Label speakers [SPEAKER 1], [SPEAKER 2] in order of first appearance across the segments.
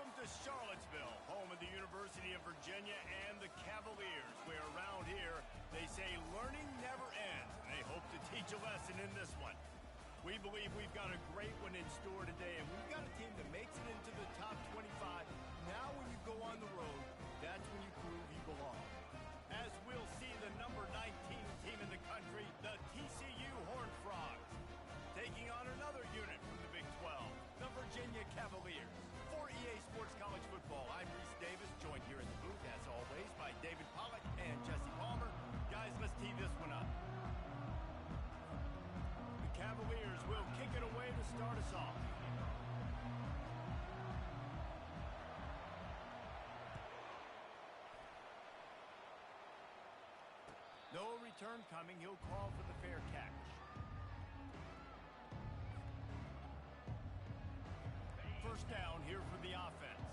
[SPEAKER 1] Welcome to Charlottesville, home of the University of Virginia and the Cavaliers, where around here they say learning never ends, and they hope to teach a lesson in this one. We believe we've got a great one in store today, and we've got a team that makes it into the top 25. Now when you go on the road, that's when you prove you belong. As we'll see the number 19 team in the country, the TCU Horned Frogs, taking on another unit from the Big 12, the Virginia Cavaliers. For EA Sports College Football, I'm Reese Davis, joined here in the booth, as always, by David Pollack and Jesse Palmer. Guys, let's tee this one up. The Cavaliers will kick it away to start us off. No return coming. He'll call for the fair catch. First down here for the offense.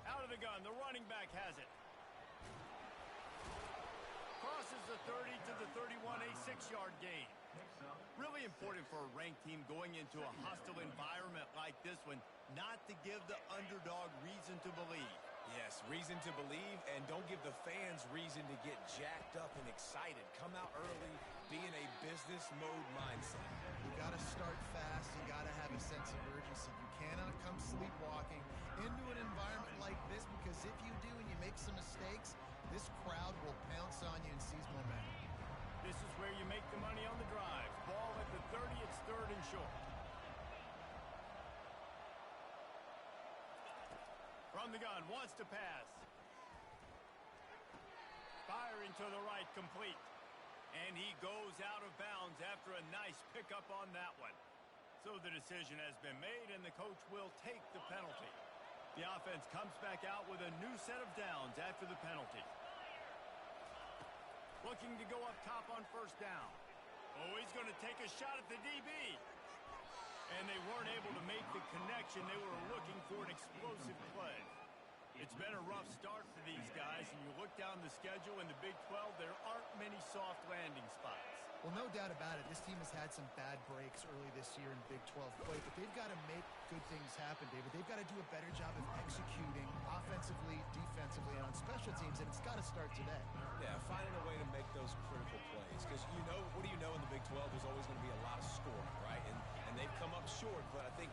[SPEAKER 1] Out of the gun, the running back has it. Crosses the 30 to the 31, a 6-yard gain. Really important for a ranked team going into a hostile environment like this one, not to give the underdog reason to believe.
[SPEAKER 2] Yes, reason to believe, and don't give the fans reason to get jacked up and excited. Come out early, be in a business mode mindset.
[SPEAKER 3] You got to start fast. You got to have a sense of urgency. You cannot come sleepwalking into an environment like this, because if you do and you make some mistakes, this crowd will pounce on you and seize momentum.
[SPEAKER 1] This is where you make the money on the drive. Ball at the 30, it's third and short. From the gun, wants to pass. Firing to the right, complete. And he goes out of bounds after a nice pickup on that one. So the decision has been made, and the coach will take the penalty. The offense comes back out with a new set of downs after the penalty. Looking to go up top on first down. Oh, he's going to take a shot at the DB. And they weren't able to make the connection. They were looking for an explosive play. It's been a rough start for these guys, and you look down the schedule in the Big 12, there aren't many soft landing spots.
[SPEAKER 3] Well, no doubt about it. This team has had some bad breaks early this year in Big 12 play, but they've got to make good things happen, David. They've got to do a better job of executing offensively, defensively, and on special teams, and it's got to start today.
[SPEAKER 2] Yeah, finding a way to make those critical plays, because you know, what do you know in the Big 12? There's always going to be a lot of scoring, right? And they've come up short, but I think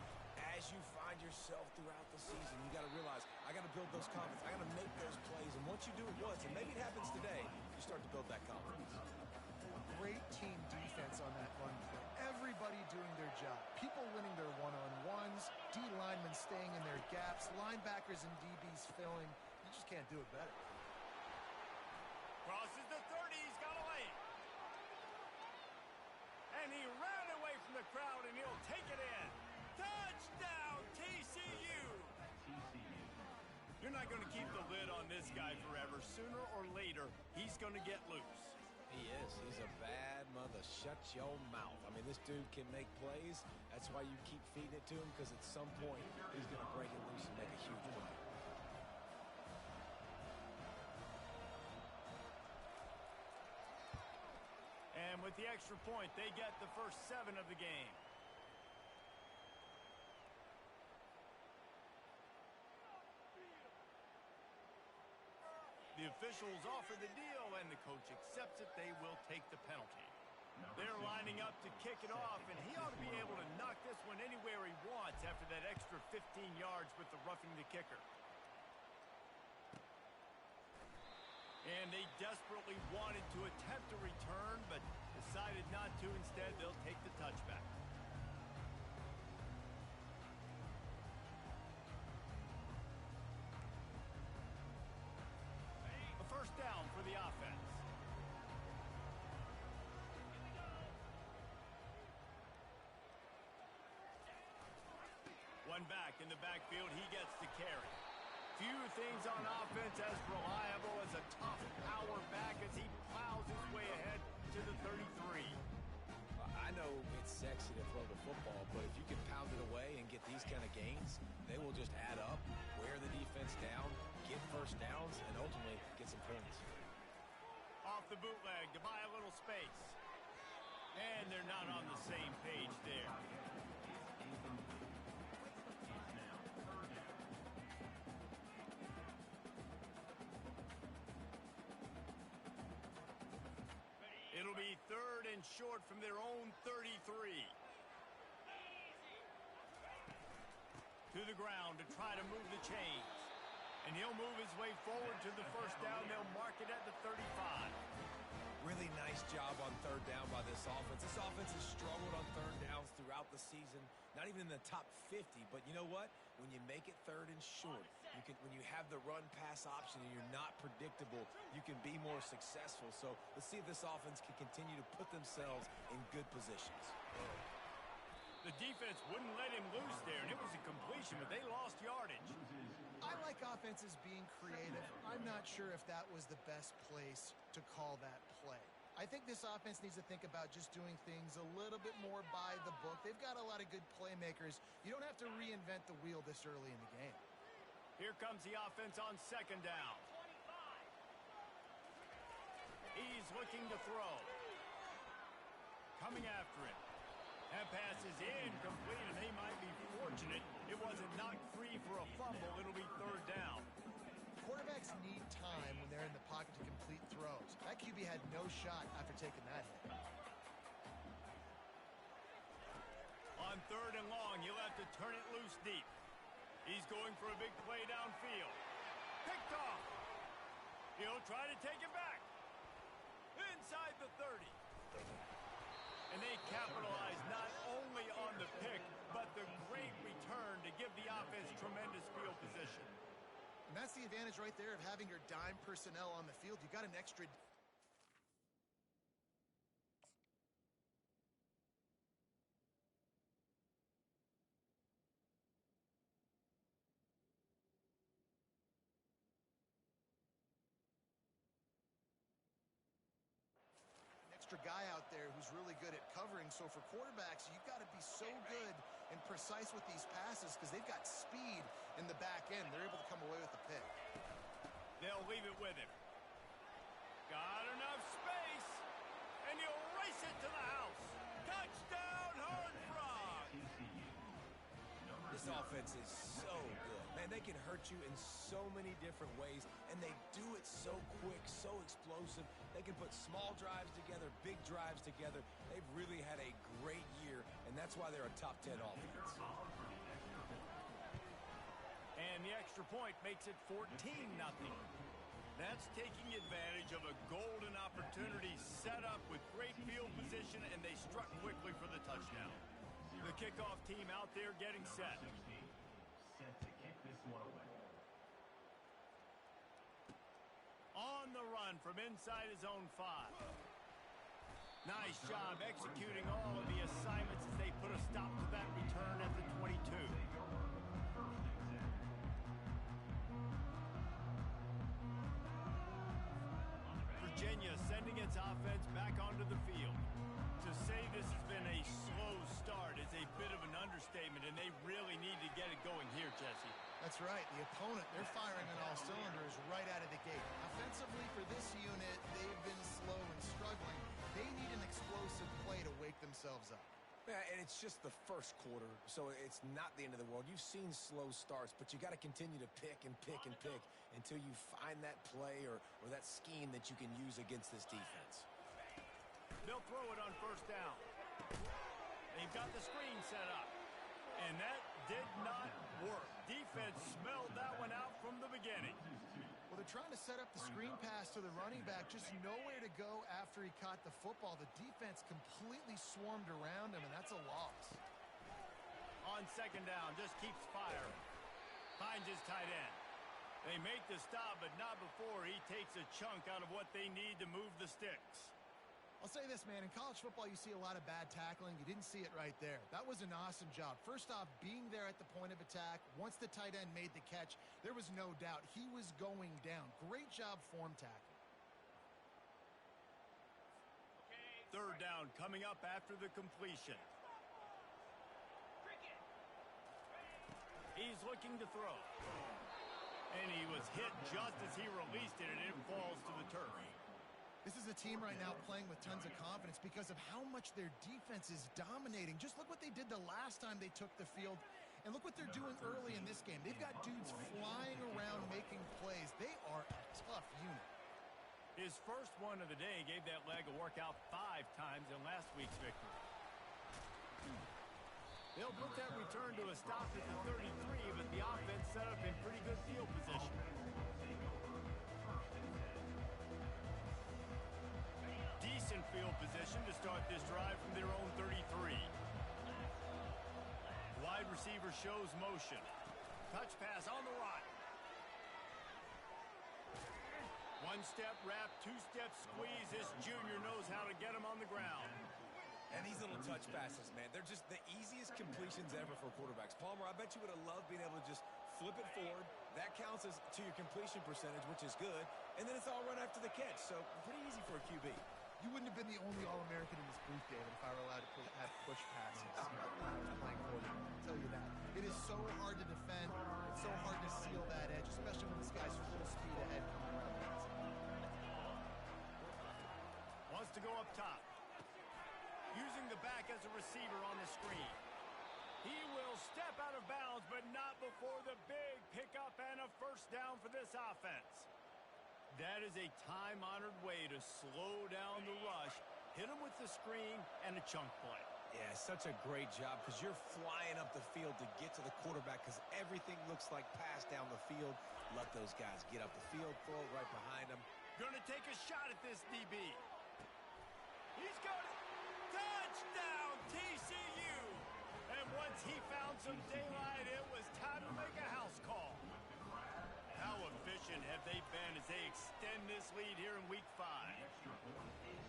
[SPEAKER 2] as you find yourself throughout the season, you got to realize, I got to build those confidence. I got to make those plays. And once you do it once, and maybe it happens today, you start to build that confidence.
[SPEAKER 3] Great team defense on that run play. Everybody doing their job. People winning their one-on-ones, D linemen staying in their gaps, linebackers and DBs filling. You just can't do it better.
[SPEAKER 1] Crosses the 30, he's got a lane. And he ran away from the crowd, and he'll take it in. Touchdown, TCU! You're not going to keep the lid on this guy forever. Sooner or later, he's going to get loose.
[SPEAKER 2] He is. He's a bad mother. Shut your mouth. I mean, this dude can make plays. That's why you keep feeding it to him, because at some point, he's going to break it loose and make a huge play.
[SPEAKER 1] And with the extra point, they get the first 7 of the game. The officials offer the deal, and the coach accepts it. They will take the penalty. They're lining up to kick it off, and he ought to be able to knock this one anywhere he wants after that extra 15 yards with the roughing the kicker. And they desperately wanted to attempt a return, but decided not to. Instead, they'll take the touchback. First down for the offense. One back in the backfield, he gets the carry. Few things on offense as reliable as a tough power back as he plows his way ahead to the 33.
[SPEAKER 2] I know it's sexy to throw the football, but if you can pound it away and get these kind of gains, they will just add up, wear the defense down, get first downs, and ultimately get some points.
[SPEAKER 1] Off the bootleg to buy a little space. And they're not on the same page there. and short from their own 33. To the ground to try to move the chains. And he'll move his way forward to the first down. They'll mark it at the 35.
[SPEAKER 2] Really nice job on third down by this offense. This offense has struggled on third downs throughout the season. Not even in the top 50, but you know what? When you make it third and short, when you have the run-pass option and you're not predictable, you can be more successful. So let's see if this offense can continue to put themselves in good positions.
[SPEAKER 1] The defense wouldn't let him loose there, and it was a completion, but they lost yardage.
[SPEAKER 3] I like offenses being creative. I'm not sure if that was the best place to call that play. I think this offense needs to think about just doing things a little bit more by the book. They've got a lot of good playmakers. You don't have to reinvent the wheel this early in the game.
[SPEAKER 1] Here comes the offense on second down. He's looking to throw. Coming after him. That pass is incomplete, and they might be fortunate it wasn't knocked free for a fumble. It'll be third down.
[SPEAKER 3] Quarterbacks need time when they're in the pocket to complete throws. That QB had no shot after taking that hit.
[SPEAKER 1] On third and long, he'll have to turn it loose deep. He's going for a big play downfield. Picked off. He'll try to take it back. Inside the 30. And they capitalize not only on the pick, but the great return to give the offense tremendous field position.
[SPEAKER 3] And that's the advantage right there of having your dime personnel on the field. You got an extra... extra guy out there who's really good at covering. So for quarterbacks, you've got to be so good and precise with these passes because they've got speed in the back end. They're able to come away with the pick.
[SPEAKER 1] They'll leave it with him. Got enough space, and he'll race it to the house. Touchdown, Horned Frog!
[SPEAKER 2] This offense is so good. Man, they can hurt you in so many different ways, and they do it so quick, so explosive. They can put small drives together, big drives together. They've really had a great year, and that's why they're a top 10 offense.
[SPEAKER 1] And the extra point makes it 14-0. That's taking advantage of a golden opportunity set up with great field position, and they struck quickly for the touchdown. The kickoff team out there getting set.
[SPEAKER 4] Set to kick this one away.
[SPEAKER 1] On the run from inside his own 5. Nice job executing all of the assignments as they put a stop to that return at the 22. Virginia sending its offense back onto the field. To say this has been a slow start is a bit of an understatement, and they really need to get it going here, Jesse.
[SPEAKER 3] That's right. The opponent, they're firing on all cylinders right out of the gate. Offensively, for this unit, they've been slow and struggling. They need an explosive play to wake themselves up.
[SPEAKER 2] Yeah, and it's just the first quarter, so it's not the end of the world. You've seen slow starts, but you got to continue to pick and pick and pick until you find that play or that scheme that you can use against this defense.
[SPEAKER 1] They'll throw it on first down. They've got the screen set up. And that did not work. Defense smelled that one out from the beginning.
[SPEAKER 3] Well, they're trying to set up the screen pass to the running back, just nowhere to go after he caught the football. The defense completely swarmed around him, and that's a loss.
[SPEAKER 1] On second down, just keeps firing. Finds his tight end. They make the stop, but not before he takes a chunk out of what they need to move the sticks.
[SPEAKER 3] I'll say this, man. In college football, you see a lot of bad tackling. You didn't see it right there. That was an awesome job. First off, being there at the point of attack. Once the tight end made the catch, there was no doubt he was going down. Great job form tackling.
[SPEAKER 1] Third down coming up after the completion. He's looking to throw. And he was hit just as he released it, and it falls to the turf.
[SPEAKER 3] This is a team right now playing with tons of confidence because of how much their defense is dominating. Just look what they did the last time they took the field, and look what they're doing early in this game. They've got dudes flying around making plays. They are a tough unit.
[SPEAKER 1] His first one of the day gave that leg a workout 5 times in last week's victory. They'll put that return to a stop at the 33, but the offense set up in pretty good field position. Decent field position to start this drive from their own 33. Wide receiver shows motion. Touch pass on the right. One-step wrap, two-step squeeze. This junior knows how to get him on the ground.
[SPEAKER 2] And these little touch passes, man, they're just the easiest completions ever for quarterbacks. Palmer, I bet you would have loved being able to just flip it forward. That counts as to your completion percentage, which is good. And then it's all run after the catch, so pretty easy for a QB.
[SPEAKER 3] You wouldn't have been the only All-American in this booth, David, if I were allowed to have push passes. I was playing quarterback, I'll tell you that. It is so hard to defend. It's so hard to seal that edge, especially when this guy's full speed ahead coming around the outside.
[SPEAKER 1] Wants to go up top. Using the back as a receiver on the screen. He will step out of bounds, but not before the big pickup and a first down for this offense. That is a time-honored way to slow down the rush, hit him with the screen, and a chunk play.
[SPEAKER 2] Yeah, such a great job because you're flying up the field to get to the quarterback because everything looks like pass down the field. Let those guys get up the field, throw it right behind them.
[SPEAKER 1] Going to take a shot at this DB. He's got it. Touchdown, TCU! And once he found some daylight, it was time to make a house call. How efficient have they been as they extend this lead here in Week 5?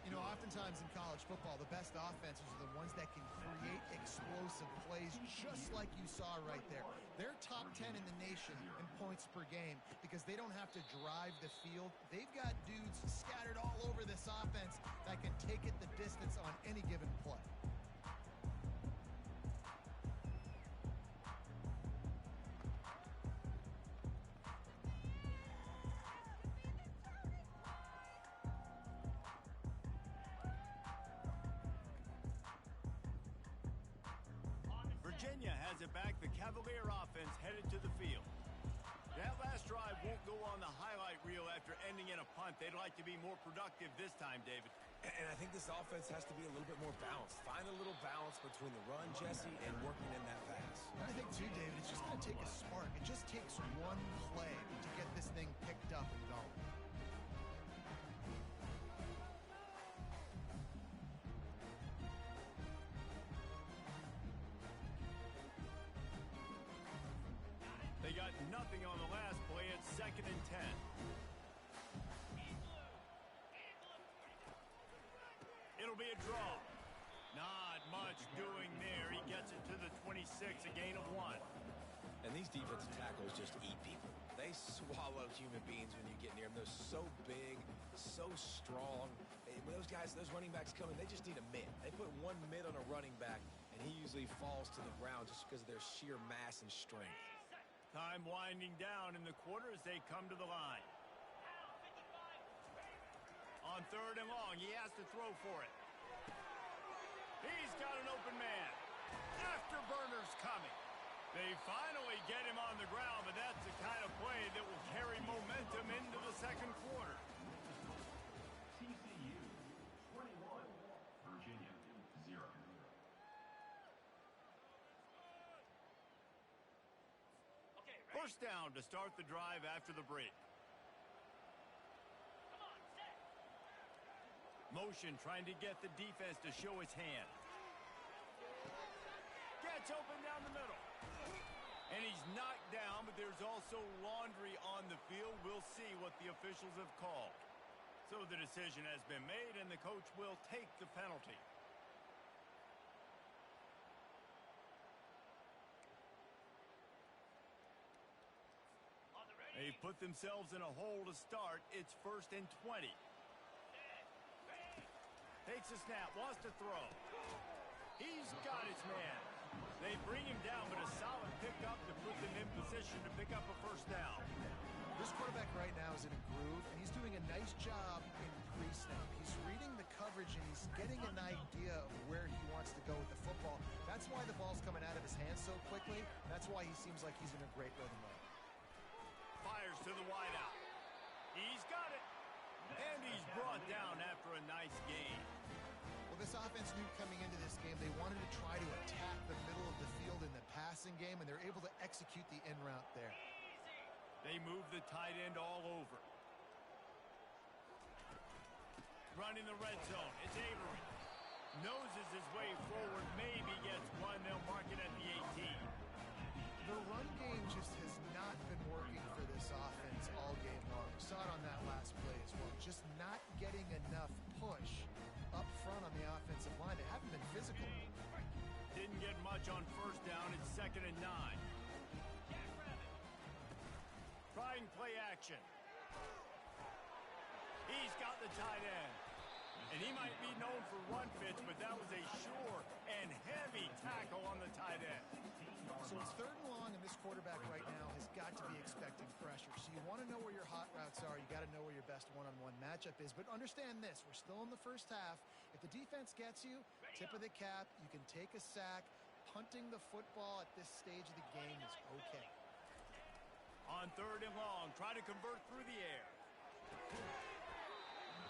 [SPEAKER 3] You know, oftentimes in college football, the best offenses are the ones that can create explosive plays, just like you saw right there. They're top 10 in the nation in points per game because they don't have to drive the field. They've got dudes scattered all over this offense that can take it the distance on any given play.
[SPEAKER 1] Virginia has it back. The Cavalier offense headed to the field. That last drive won't go on the highlight reel after ending in a punt. They'd like to be more productive this time, David.
[SPEAKER 2] And I think this offense has to be a little bit more balanced. Find a little balance between the run, Jesse, and working in that pass.
[SPEAKER 3] I think, too, David, it's just going to take a spark. It just takes one play to get this thing picked up and going.
[SPEAKER 1] They got nothing on the last play. It's 2nd and 10. It'll be a draw. Not much doing there. He gets it to the 26, a gain of 1.
[SPEAKER 2] And these defensive tackles just eat people. They swallow human beings when you get near them. They're so big, so strong. When those guys, those running backs come in, they just need a mid. They put one mid on a running back, and he usually falls to the ground just because of their sheer mass and strength.
[SPEAKER 1] Time winding down in the quarter as they come to the line. On 3rd and long, he has to throw for it. He's got an open man. Afterburner's coming. They finally get him on the ground, but that's the kind of play that will carry momentum into the 2nd quarter.
[SPEAKER 4] TCU 21, Virginia 0.
[SPEAKER 1] First down to start the drive after the break. Motion trying to get the defense to show its hand. Gets open down the middle. And he's knocked down, but there's also laundry on the field. We'll see what the officials have called. So the decision has been made, and the coach will take the penalty. They've put themselves in a hole to start. It's 1st and 20. Takes a snap, wants to throw. He's got his man. They bring him down, but a solid pickup to put them in position to pick up a first down.
[SPEAKER 3] This quarterback right now is in a groove, and he's doing a nice job in pre-snap. He's reading the coverage, and he's getting an idea of where he wants to go with the football. That's why the ball's coming out of his hands so quickly. That's why he seems like he's in a great rhythm right now.
[SPEAKER 1] Fires to the wideout. He's got it. And he's brought down after a nice gain.
[SPEAKER 3] Well, this offense knew coming into this game they wanted to try to attack the middle of the field in the passing game, and they're able to execute the in route there.
[SPEAKER 1] They move the tight end all over. Running the red zone. It's Avery. Noses his way forward. Maybe gets one. They'll mark it at the 18.
[SPEAKER 3] The run game just has not been working for this offense all game long. We saw it on that last play as well. Just not getting enough push up front on the offensive line. They haven't been physical.
[SPEAKER 1] Didn't get much on first down. It's 2nd and 9. Trying play action. He's got the tight end. And he might be known for run fits, but that was a sure and heavy tackle on the tight end.
[SPEAKER 3] So it's 3rd and long, and this quarterback right now has got to be expecting pressure. So you want to know where your hot routes are. You got to know where your best one-on-one matchup is. But understand this, we're still in the first half. If the defense gets you, tip of the cap, you can take a sack. Punting the football at this stage of the game is okay.
[SPEAKER 1] On 3rd and long, try to convert through the air.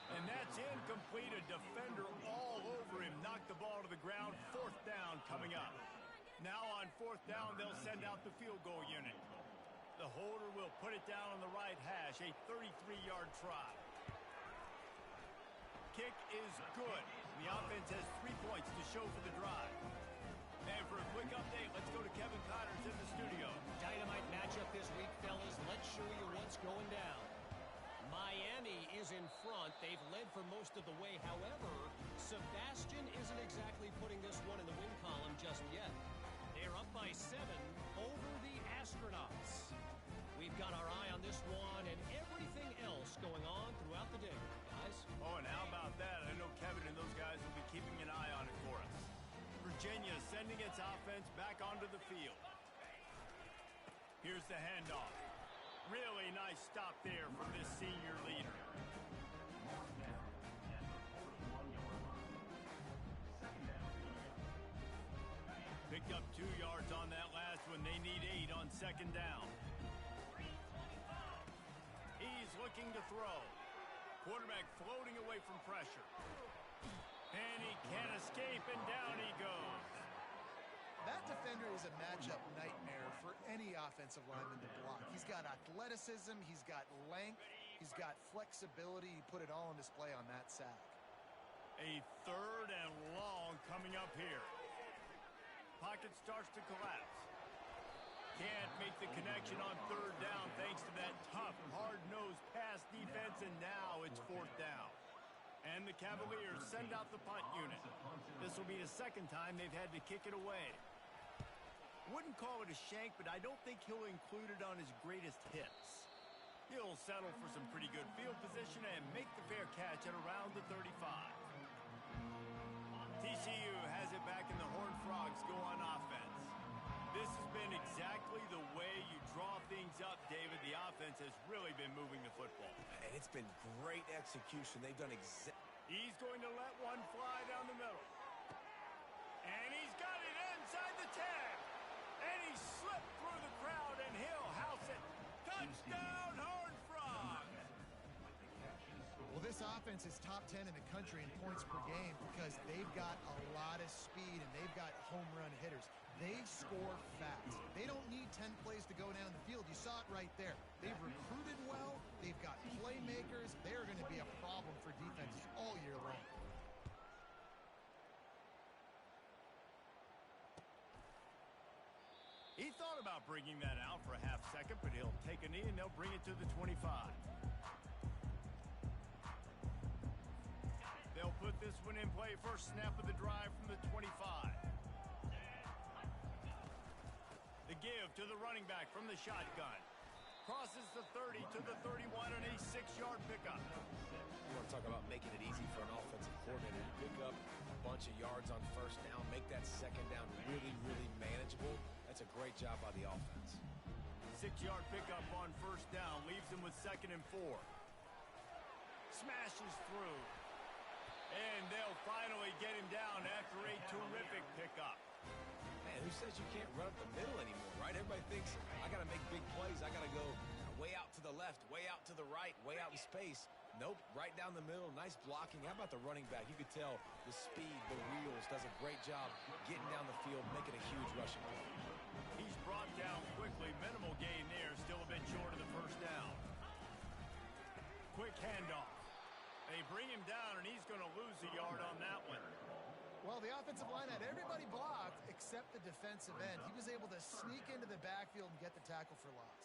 [SPEAKER 1] And that's incomplete. A defender all over him. Knocked the ball to the ground. 4th down coming up. Now on 4th down, they'll send out the field goal unit. The holder will put it down on the right hash. A 33-yard try. Kick is good. The offense has 3 points to show for the drive. And for a quick update, let's go to Kevin Connors in the studio.
[SPEAKER 5] Dynamite matchup this week, fellas. Let's show you what's going down. Miami is in front. They've led for most of the way. However, Sebastian isn't exactly putting this one in the win column just yet. They're up by 7 over the Astronauts. We've got our eye on this one and everything else going on throughout the day, guys.
[SPEAKER 1] Oh, and how about that? I know Kevin and those guys will be keeping an eye on it for us. Virginia sending its offense back onto the field. Here's the handoff. Really nice stop there from this senior leader. Picked up 2 yards on that last one. They need 8 on 2nd down. He's looking to throw. Quarterback floating away from pressure. And he can't escape, and down he goes.
[SPEAKER 3] That defender is a matchup nightmare for any offensive lineman to block. He's got athleticism, he's got length, he's got flexibility. He put it all on display on that sack.
[SPEAKER 1] A 3rd and long coming up here. Pocket starts to collapse. Can't make the connection on 3rd down thanks to that tough, hard-nosed pass defense, and now it's 4th down. And the Cavaliers send out the punt unit. This will be the 2nd time they've had to kick it away. Wouldn't call it a shank, but I don't think he'll include it on his greatest hits. He'll settle for some pretty good field position and make the fair catch at around the 35. TCU has it back, and the Horned Frogs go on offense. This has been exactly the way you draw things up, David. The offense has really been moving the football.
[SPEAKER 2] And it's been great execution. They've done
[SPEAKER 1] He's going to let one fly down the middle. And he's got it inside the 10. And he slipped through the crowd, and he'll house it. Touchdown, Horned Frogs!
[SPEAKER 3] Well, this offense is top 10 in the country in points per game because they've got a lot of speed and they've got home run hitters. They score fast. They don't need 10 plays to go down the field. You saw it right there. They've recruited well. They've got playmakers. They're going to be a problem for defenses all year long.
[SPEAKER 1] He thought about bringing that out for a half second, but he'll take a knee and they'll bring it to the 25. They'll put this one in play. First snap of the drive from the 25. The give to the running back from the shotgun. Crosses the 30 to the 31 and a 6-yard pickup.
[SPEAKER 2] You want to talk about making it easy for an offensive coordinator. You pick up a bunch of yards on first down, make that 2nd down really, really manageable. That's a great job by the offense.
[SPEAKER 1] 6-yard pickup on first down leaves him with 2nd and 4. Smashes through. And they'll finally get him down after a terrific pickup.
[SPEAKER 2] Man, who says you can't run up the middle anymore, right? Everybody thinks, I got to make big plays. I got to go way out to the left, way out to the right, way out in space. Nope, right down the middle. Nice blocking. How about the running back? You could tell the speed, the wheels, does a great job getting down the field, making a huge rushing play.
[SPEAKER 1] He's brought down quickly. Minimal gain there. Still a bit short of the first down. Quick handoff. They bring him down, and he's going to lose a yard on that one.
[SPEAKER 3] Well, the offensive line had everybody blocked except the defensive end. He was able to sneak into the backfield and get the tackle for loss.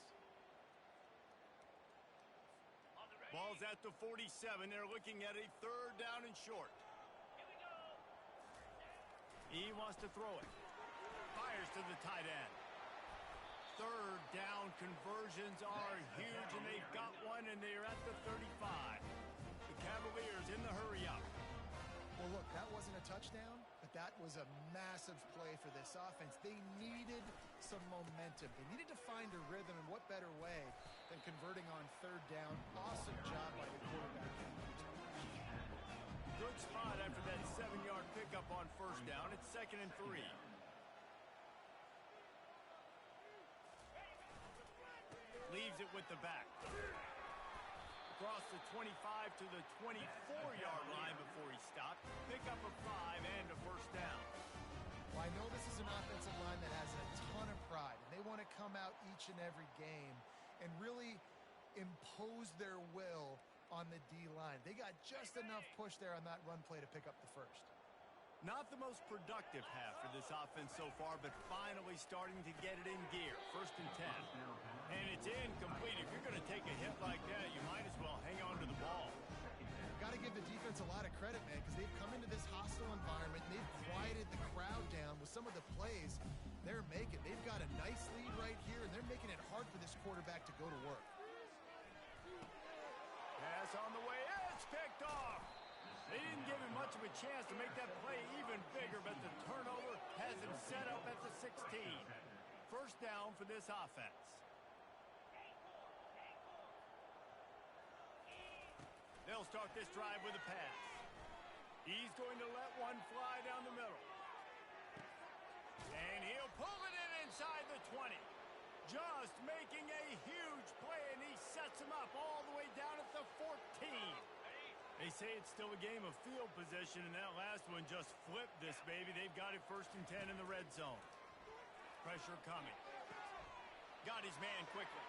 [SPEAKER 1] Ball's at the 47. They're looking at a third down and short. He wants to throw it. Fires to the tight end. Third down conversions are huge, and they've got one, and they're at the 35. The Cavaliers in the hurry-up.
[SPEAKER 3] Well, look, that wasn't a touchdown, but that was a massive play for this offense. They needed some momentum. They needed to find a rhythm, and what better way than converting on third down. Awesome job by the quarterback.
[SPEAKER 1] Good spot after that 7-yard pickup on first down. It's 2nd and 3. Leaves it with the back. Across the 25 to the 24-yard line before he stopped. Pick up a 5 and a first down.
[SPEAKER 3] Well, I know this is an offensive line that has a ton of pride, and they want to come out each and every game and really impose their will on the D-line. They got just enough push there on that run play to pick up the first.
[SPEAKER 1] Not the most productive half for this offense so far, but finally starting to get it in gear. 1st and 10. And it's incomplete. If you're going to take a hit like that, you might as well hang on to the ball.
[SPEAKER 3] Got to give the defense a lot of credit, man, because they've come into this hostile environment. They've quieted the crowd down with some of the plays they're making. They've got a nice lead right here, and they're making it hard for this quarterback to go to work.
[SPEAKER 1] Pass on the way. It's picked off. They didn't give him much of a chance to make that play even bigger, but the turnover has him set up at the 16. First down for this offense. They'll start this drive with a pass. He's going to let one fly down the middle. And he'll pull it in inside the 20. Just making a huge play, and he sets him up all the way down at the 14. They say it's still a game of field position, and that last one just flipped this baby. They've got it 1st and 10 in the red zone. Pressure coming. Got his man quickly.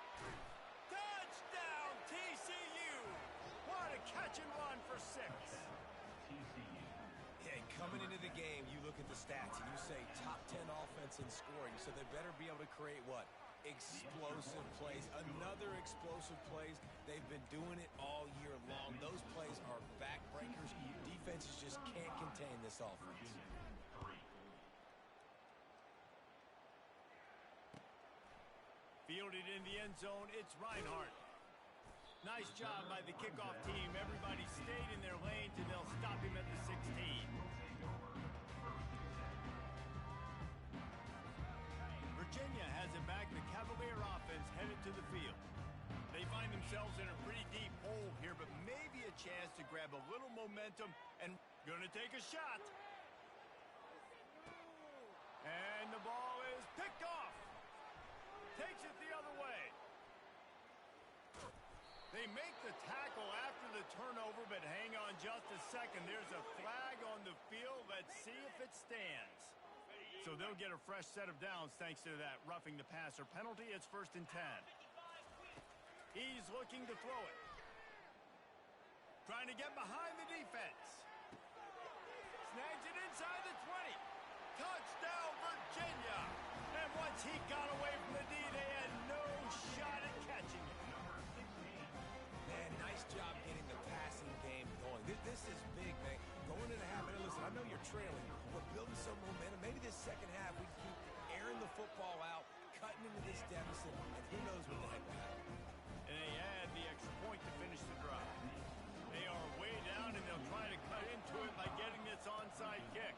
[SPEAKER 1] Touchdown, TCU! What a catch and run for 6.
[SPEAKER 4] TCU.
[SPEAKER 2] Yeah, coming into the game, you look at the stats, and you say top 10 offense in scoring, so they better be able to create what? Explosive plays. Another explosive plays. They've been doing it all year long. Those plays are backbreakers. Defenses just can't contain this offense.
[SPEAKER 1] Fielded in the end zone, it's Reinhardt. Nice job by the kickoff team. Everybody stayed in their lanes, and they'll stop him at the 16. Virginia has it back. The Cavalier offense headed to the field. They find themselves in a pretty deep hole here, but maybe a chance to grab a little momentum and gonna take a shot. And the ball is picked off. Takes it the other way. They make the tackle after the turnover, but hang on just a second. There's a flag on the field. Let's see if it stands. So they'll get a fresh set of downs thanks to that roughing the passer penalty. It's 1st and 10. He's looking to throw it. Trying to get behind the defense. Snags it inside the 20. Touchdown, Virginia. And once he got away from the D, they had no shot at catching it.
[SPEAKER 2] Man, nice job getting the passing game going. This is big, man. Going into half, and listen, I know you're trailing, but building some momentum. Maybe this second half we keep airing the football out, cutting into this deficit, and who knows what the heck will happen.
[SPEAKER 1] And they add the extra point to finish the drive. They are way down, and they'll try to cut into it by getting this onside kick.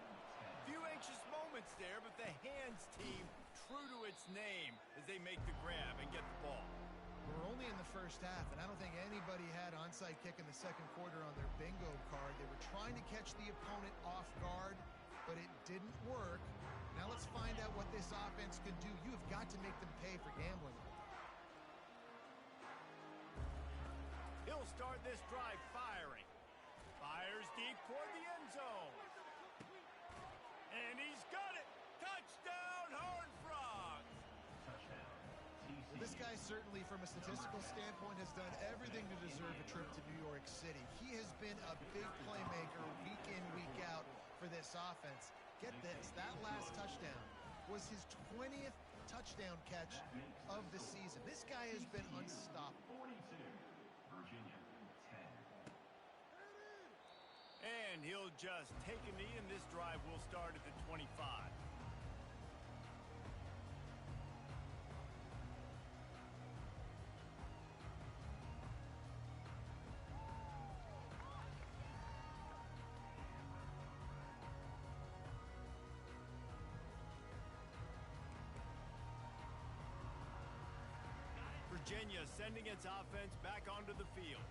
[SPEAKER 1] Few anxious moments there, but the hands team true to its name as they make the grab and get the ball.
[SPEAKER 3] We're only in the first half, and I don't think anybody had onside kick in the second quarter on their bingo card. They were trying to catch the opponent off guard, but it didn't work. Now let's find out what this offense can do. You have got to make them pay for gambling.
[SPEAKER 1] He'll start this drive firing. Fires deep toward the end zone. And he's got it. Touchdown, Horned Frogs.
[SPEAKER 4] Touchdown.
[SPEAKER 3] Well, this guy certainly, from a statistical standpoint, has done everything to deserve a trip to New York City. He has been a big playmaker week in, week out for this offense. Get this, that last touchdown was his 20th touchdown catch of the season. This guy has been unstoppable.
[SPEAKER 4] 42. Virginia 10.
[SPEAKER 1] And he'll just take a knee, and this drive will start at the 25. Virginia sending its offense back onto the field.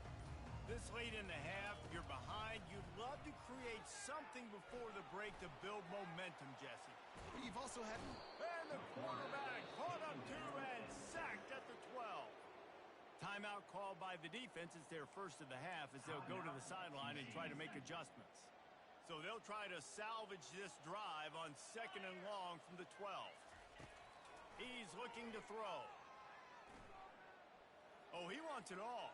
[SPEAKER 1] This late in the half, you're behind. You'd love to create something before the break to build momentum, Jesse.
[SPEAKER 3] You've also had...
[SPEAKER 1] And the quarterback caught up to and sacked at the 12. Timeout called by the defense. It's their first of the half as they'll go to the sideline and try to make adjustments. So they'll try to salvage this drive on 2nd and long from the 12. He's looking to throw. Oh, he wants it all.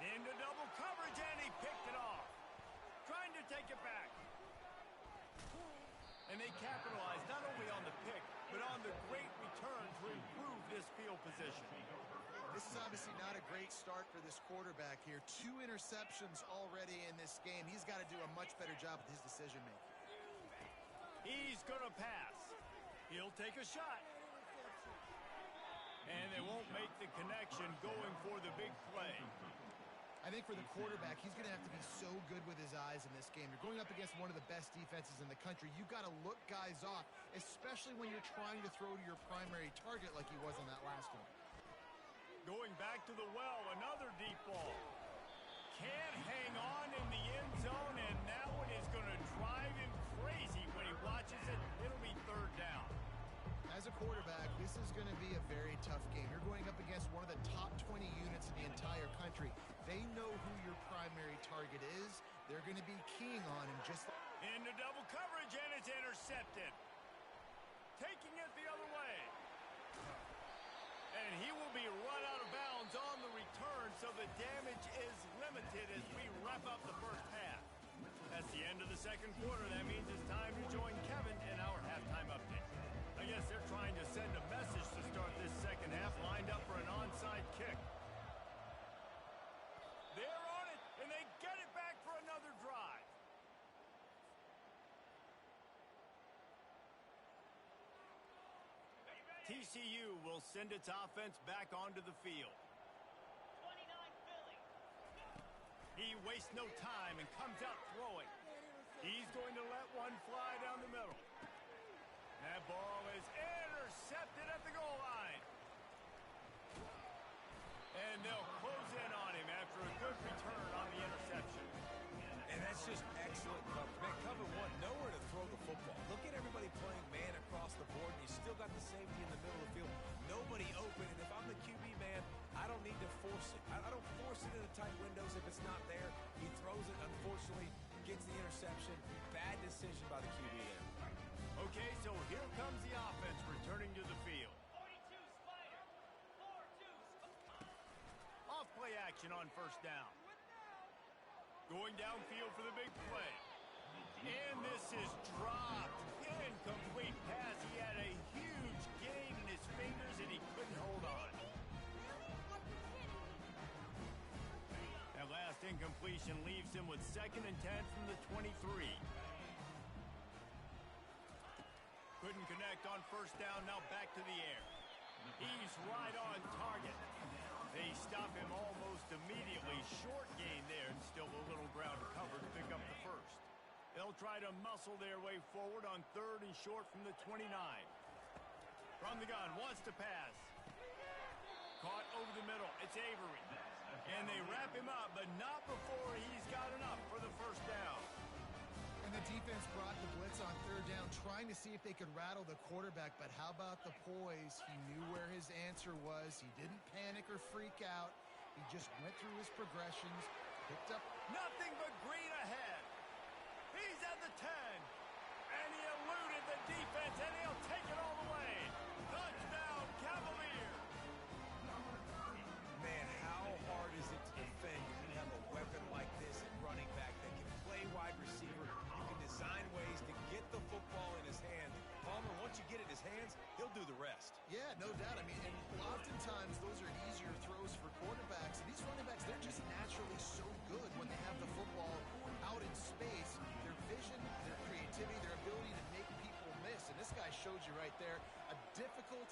[SPEAKER 1] Into double coverage, and he picked it off. Trying to take it back. And they capitalized not only on the pick, but on the great return to improve this field position.
[SPEAKER 3] This is obviously not a great start for this quarterback here. 2 interceptions already in this game. He's got to do a much better job with his decision-making.
[SPEAKER 1] He's going to pass. He'll take a shot. And they won't make the connection going for the big play.
[SPEAKER 3] I think for the quarterback, he's going to have to be so good with his eyes in this game. You're going up against one of the best defenses in the country. You've got to look guys off, especially when you're trying to throw to your primary target like he was on that last one.
[SPEAKER 1] Going back to the well, another deep ball. Can't hang on in the end zone, and that one is going to drive him crazy when he watches it. It'll be 3rd down.
[SPEAKER 3] As a quarterback, this is going to be a very tough game. You're going up against one of the top 20 units in the entire country. They know who your primary target is. They're going to be keying on him just
[SPEAKER 1] into double coverage, and it's intercepted. Taking it the other way. And he will be run out of bounds on the return, so the damage is limited as we wrap up the first half. That's the end of the second quarter. That means it's time to join Kevin in our halftime update. I guess they're trying to send a message to start this second half, lined up for an onside kick. They're on it, and they get it back for another drive. TCU will send its offense back onto the field.
[SPEAKER 6] 29 Philly.
[SPEAKER 1] He wastes no time and comes out throwing. He's going to let one fly down the middle. That ball is intercepted at the goal line. And they'll close in on him after a good return on the interception.
[SPEAKER 2] And that's just excellent cover. Man, cover one, nowhere to throw the football. Look at everybody playing man across the board. You still got the safety in the middle of the field. Nobody open. And if I'm the QB, man, I don't need to force it. I don't force it into tight windows if it's not there. He throws it, unfortunately, gets the interception. Bad decision by the QB there.
[SPEAKER 1] Okay, so here comes the offense returning to the field.
[SPEAKER 6] 42 Spider. 4-2
[SPEAKER 1] Off play action on 1st down. Going downfield for the big play. And this is dropped. Incomplete pass. He had a huge gain in his fingers, and he couldn't hold on. That last incompletion leaves him with 2nd and 10 from the 23. Couldn't connect on 1st down, now back to the air. He's right on target. They stop him almost immediately. Short gain there, and still a little ground to cover to pick up the 1st. They'll try to muscle their way forward on 3rd and short from the 29. From the gun, wants to pass. Caught over the middle, it's Avery. And they wrap him up, but not before he's got enough for the 1st down.
[SPEAKER 3] And the defense brought the blitz on 3rd down, trying to see if they could rattle the quarterback. But how about the poise? He knew where his answer was. He didn't panic or freak out. He just went through his progressions, picked up.
[SPEAKER 1] Nothing but green ahead. He's at the 10. And he eluded the defense, and he'll take it all the way. Touchdown, Cavaliers.
[SPEAKER 2] Man, how hard is it to defend when you have a weapon like this at running back that can play wide receiver? You can design ways to get the football in his hands. Palmer, once you get it in his hands, he'll do the rest.
[SPEAKER 3] Yeah, no doubt. I mean, and oftentimes those are easier throws for quarterbacks. And these running backs, they're just naturally so good when they have the football out in space. Their vision, their creativity, their ability to make people miss. And this guy showed you right there, a difficult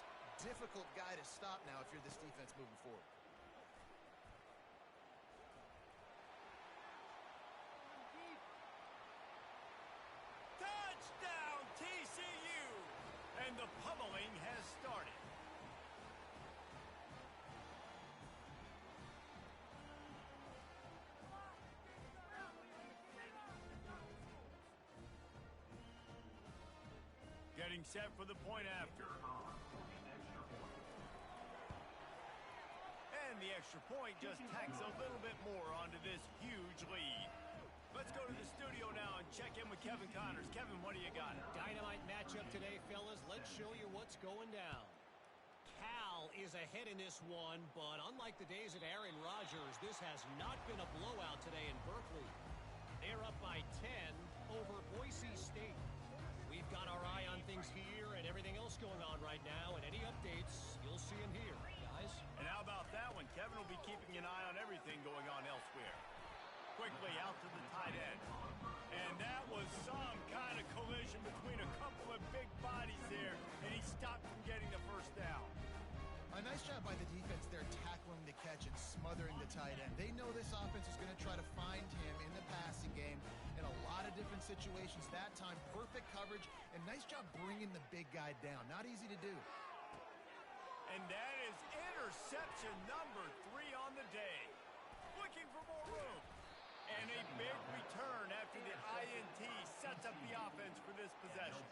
[SPEAKER 3] guy to stop now if you're this defense moving forward.
[SPEAKER 1] Touchdown, TCU. And the pummeling has started. Getting set for the point after. And the extra point just tacks a little bit more onto this huge lead. Let's go to the studio now and check in with Kevin Connors. Kevin, what do you got?
[SPEAKER 5] Dynamite matchup today, fellas. Let's show you what's going down. Cal is ahead in this one, but unlike the days of Aaron Rodgers, this has not been a blowout today in Berkeley. They're up by 10 over Boise State. We've got our eye on things here and everything else going on right now, and any updates you'll see in here, guys.
[SPEAKER 1] And how about that one? Kevin will be keeping an eye on everything going on elsewhere. Quickly out to the tight end. And that was some kind of collision between a couple of big bodies there, and he stopped from getting the first down.
[SPEAKER 3] A nice job by the defense there tackling the catch and smothering the tight end. They know this offense is going to try to find him in the passing game in a lot of different situations. That time, perfect coverage, and nice job bringing the big guy down. Not easy to do.
[SPEAKER 1] And that is interception number 3 on the day. Looking for more room. And a big return after the INT sets up the offense for this possession.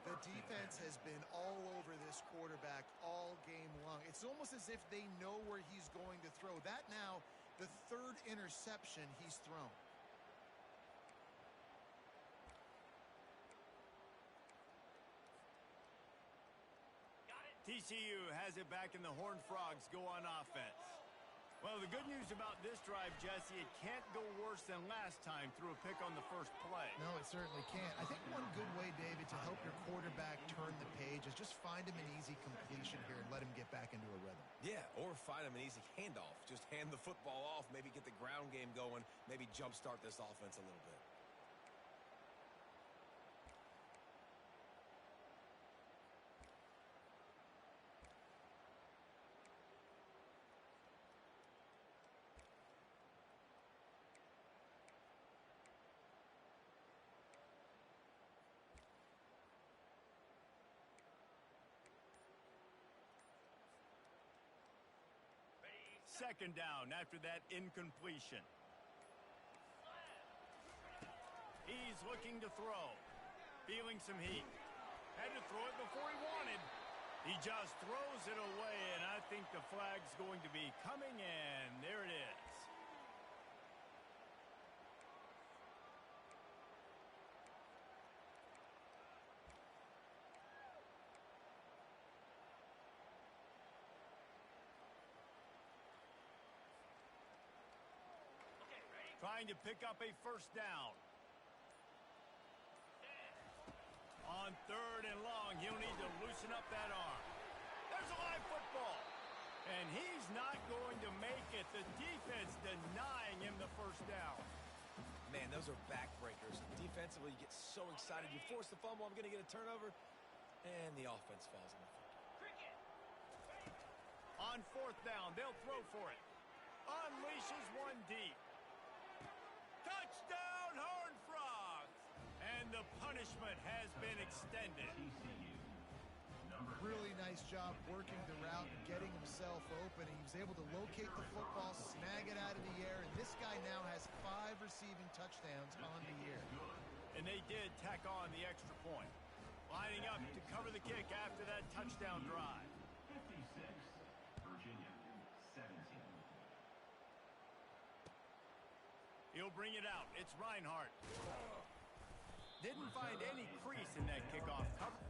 [SPEAKER 3] The defense has been all over this quarterback all game long. It's almost as if they know where he's going to throw. That now, the 3rd interception he's thrown.
[SPEAKER 1] TCU has it back, and the Horned Frogs go on offense. Well, the good news about this drive, Jesse, it can't go worse than last time through a pick on the first play.
[SPEAKER 3] No, it certainly can't. I think one good way, David, to help your quarterback turn the page is just find him an easy completion here and let him get back into a rhythm.
[SPEAKER 2] Yeah, or find him an easy handoff. Just hand the football off, maybe get the ground game going, maybe jumpstart this offense a little bit.
[SPEAKER 1] Second down after that incompletion. He's looking to throw. Feeling some heat. Had to throw it before he wanted. He just throws it away, and I think the flag's going to be coming, and there it is. Trying to pick up a first down. On 3rd and long, he'll need to loosen up that arm. There's a live football. And he's not going to make it. The defense denying him the first down.
[SPEAKER 2] Man, those are backbreakers. Defensively, you get so excited. You force the fumble, I'm going to get a turnover, and the offense falls in the foot.
[SPEAKER 1] On 4th down, they'll throw for it. Unleashes one deep. Touchdown, Horned Frogs! And the punishment has been extended.
[SPEAKER 3] Really nice job working the route and getting himself open. He was able to locate the football, snag it out of the air, and this guy now has 5 receiving touchdowns on the year.
[SPEAKER 1] And they did tack on the extra point. Lining up to cover the kick after that touchdown drive.
[SPEAKER 4] 56, Virginia, 17.
[SPEAKER 1] He'll bring it out. It's Reinhardt. Didn't find any crease in that kickoff cover.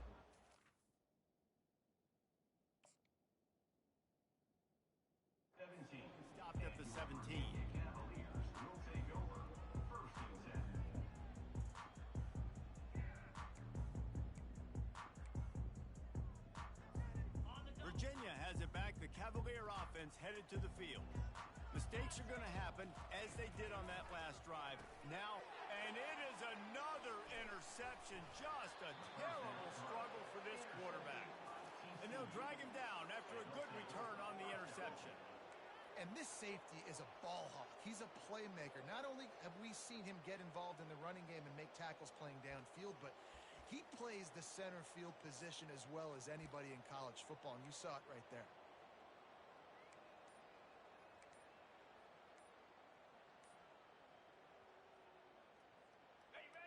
[SPEAKER 1] Stopped at the 17.
[SPEAKER 4] Cavaliers will take over first and 10.
[SPEAKER 1] Virginia has it back. The Cavalier offense headed to the field. Mistakes are going to happen, as they did on that last drive. Now, and it is another interception. Just a terrible struggle for this quarterback. And they'll drag him down after a good return on the interception.
[SPEAKER 3] And this safety is a ball hawk. He's a playmaker. Not only have we seen him get involved in the running game and make tackles playing downfield, but he plays the center field position as well as anybody in college football, and you saw it right there.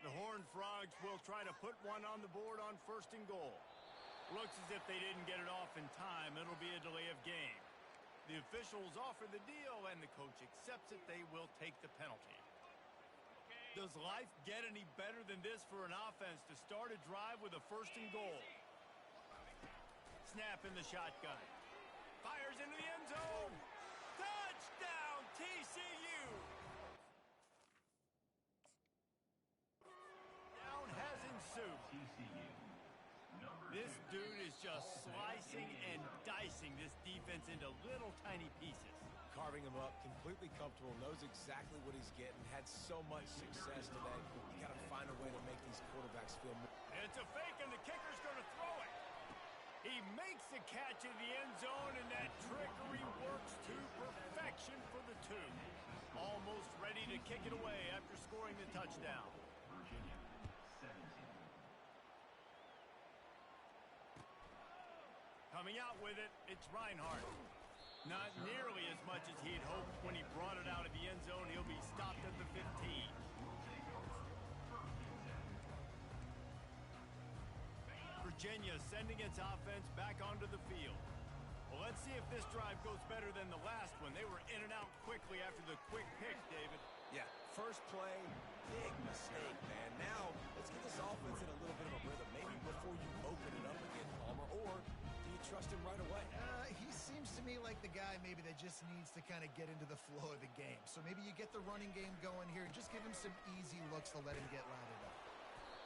[SPEAKER 1] The Horned Frogs will try to put one on the board on 1st and goal. Looks as if they didn't get it off in time. It'll be a delay of game. The officials offer the deal, and the coach accepts it. They will take the penalty. Does life get any better than this for an offense to start a drive with a 1st and goal? Snap in the shotgun. Fires into the end zone. Touchdown, TCU! Down has ensued.
[SPEAKER 4] TCU.
[SPEAKER 1] This dude is just slicing and dicing this defense into little tiny pieces.
[SPEAKER 2] Carving him up, completely comfortable, knows exactly what he's getting, had so much success today. You got to find a way to make these quarterbacks feel more.
[SPEAKER 1] It's a fake, and the kicker's going to throw it. He makes the catch in the end zone, and that trickery works to perfection for the two. Almost ready to kick it away after scoring the touchdown.
[SPEAKER 4] Virginia, 17.
[SPEAKER 1] Coming out with it, it's Reinhardt. Not nearly as much as he'd hoped when he brought it out of the end zone. He'll be stopped at the 15. Virginia sending its offense back onto the field. Well, let's see if this drive goes better than the last one. They were in and out quickly after the quick pick, David.
[SPEAKER 2] Yeah, first play, big mistake, man. Now, let's get this offense in a little bit of a rhythm. Maybe before you open it up again, Palmer, or do you trust him right away?
[SPEAKER 3] He seems to me like the guy maybe that just needs to kind of get into the flow of the game. So maybe you get the running game going here and just give him some easy looks to let him get lathered up.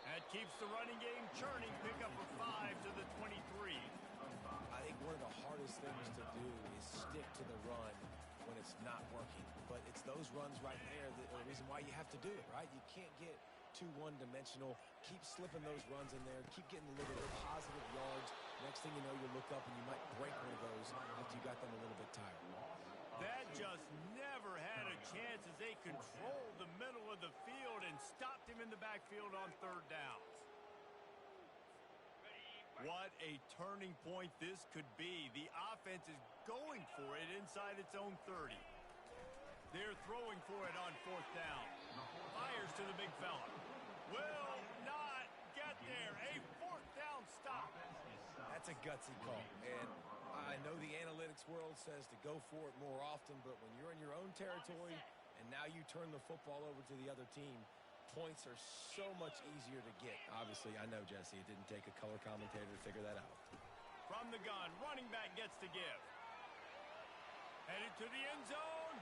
[SPEAKER 1] That keeps the running game churning. Pick up a 5 to the 23.
[SPEAKER 2] I think one of the hardest things to do is stick to the run when it's not working. But it's those runs right there that are the reason why you have to do it, right? You can't get too one-dimensional. Keep slipping those runs in there. Keep getting a little bit of positive yards. Next thing you know, you look up and you might break one of those after you got them a little bit tired.
[SPEAKER 1] That just never had a chance as they controlled the middle of the field and stopped him in the backfield on 3rd down. What a turning point this could be. The offense is going for it inside its own 30. They're throwing for it on 4th down. Fires to the big fella. Will not get there. A 4th down stop.
[SPEAKER 2] That's a gutsy call. And I know the analytics world says to go for it more often, but when you're in your own territory and now you turn the football over to the other team, points are so much easier to get. Obviously, I know, Jesse, it didn't take a color commentator to figure that out.
[SPEAKER 1] From the gun, running back gets to give. Headed to the end zone.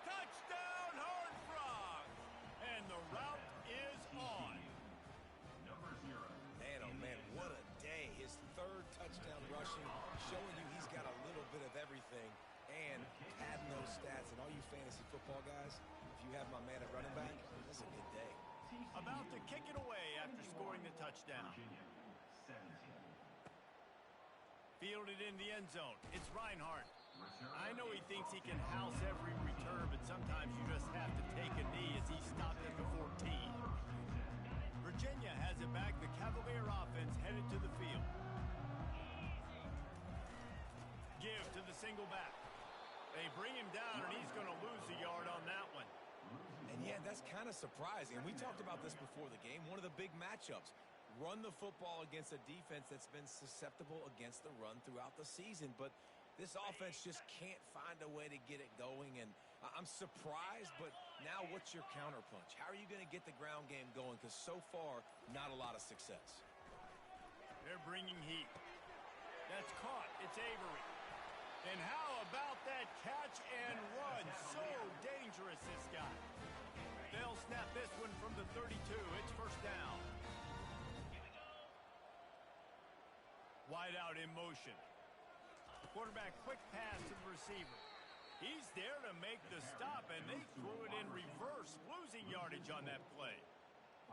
[SPEAKER 1] Touchdown, Horned Frogs! And the route is on.
[SPEAKER 4] Number 0.
[SPEAKER 2] Man, oh man, what a day. His 3rd touchdown rushing, showing you he's got a little bit of everything. And adding those stats, and all you fantasy football guys, if you have my man at running back, that's a good day.
[SPEAKER 1] About to kick it away after scoring the touchdown.
[SPEAKER 4] Virginia, 17.
[SPEAKER 1] Fielded in the end zone. It's Reinhardt. I know he thinks he can house every return, but sometimes you just have to take a knee as he stopped at the 14. Virginia has it back. The Cavalier offense headed to the field. Give to the single back. They bring him down, and he's going to lose a yard on that one.
[SPEAKER 2] And yeah, that's kind of surprising. We talked about this before the game. One of the big matchups. Run the football against a defense that's been susceptible against the run throughout the season. But This offense just can't find a way to get it going, and I'm surprised, but now what's your counterpunch? How are you going to get the ground game going? Because so far, not a lot of success.
[SPEAKER 1] They're bringing heat. That's caught. It's Avery. And how about that catch and run? So dangerous, this guy. They'll snap this one from the 32. It's first down. Wide out in motion. Quarterback quick pass to the receiver. He's there to make the stop, and they threw it in reverse, losing yardage on that play.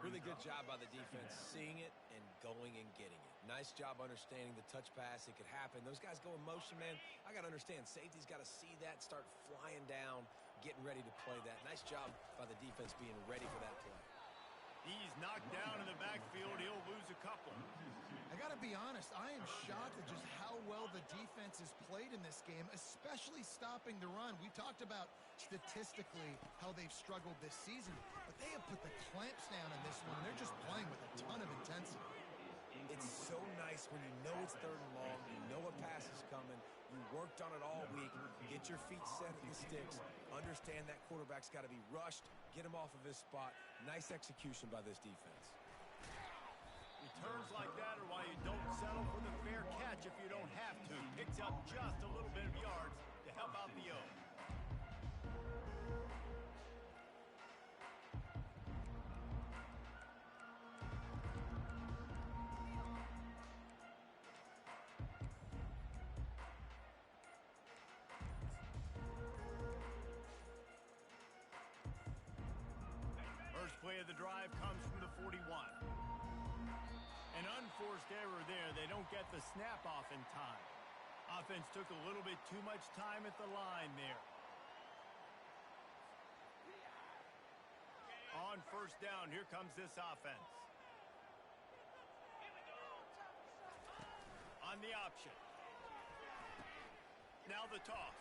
[SPEAKER 2] Really good job by the defense, seeing it and going and getting it. Nice job understanding the touch pass. It could happen. Those guys go in motion, man. I got to understand, safety's got to see that, start flying down, getting ready to play that. Nice job by the defense being ready for that play.
[SPEAKER 1] He's knocked down in the backfield. He'll lose a couple.
[SPEAKER 3] I got to be honest, I am shocked at just how well the defense has played in this game, especially stopping the run. We talked about statistically how they've struggled this season, but they have put the clamps down in this one, and they're just playing with a ton of intensity.
[SPEAKER 2] It's so nice when you know it's third and long, you know a pass is coming, you worked on it all week, get your feet set at the sticks, understand that quarterback's got to be rushed, get him off of his spot. Nice execution by this defense.
[SPEAKER 1] Returns like that are why you don't settle for the fair catch if you don't have to. Picks up just a little bit of yards to help out the O. First play of the drive comes from the 41. An unforced error there. They don't get the snap off in time. Offense took a little bit too much time at the line there. On first down, here comes this offense. On the option. Now the toss.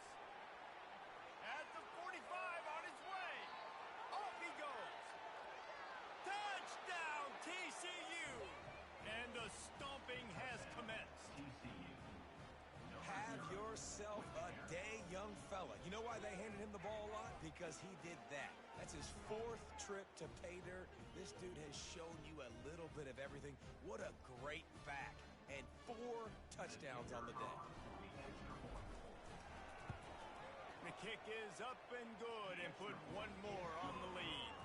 [SPEAKER 1] At the 45, on his way. Off he goes. Touchdown, TCU. And the stomping has commenced.
[SPEAKER 2] Have yourself a day, young fella. You know why they handed him the ball a lot? Because he did that. That's his fourth trip to pay dirt. This dude has shown you a little bit of everything. What a great back. And 4 touchdowns on the day.
[SPEAKER 1] The kick is up and good and put one more on the lead.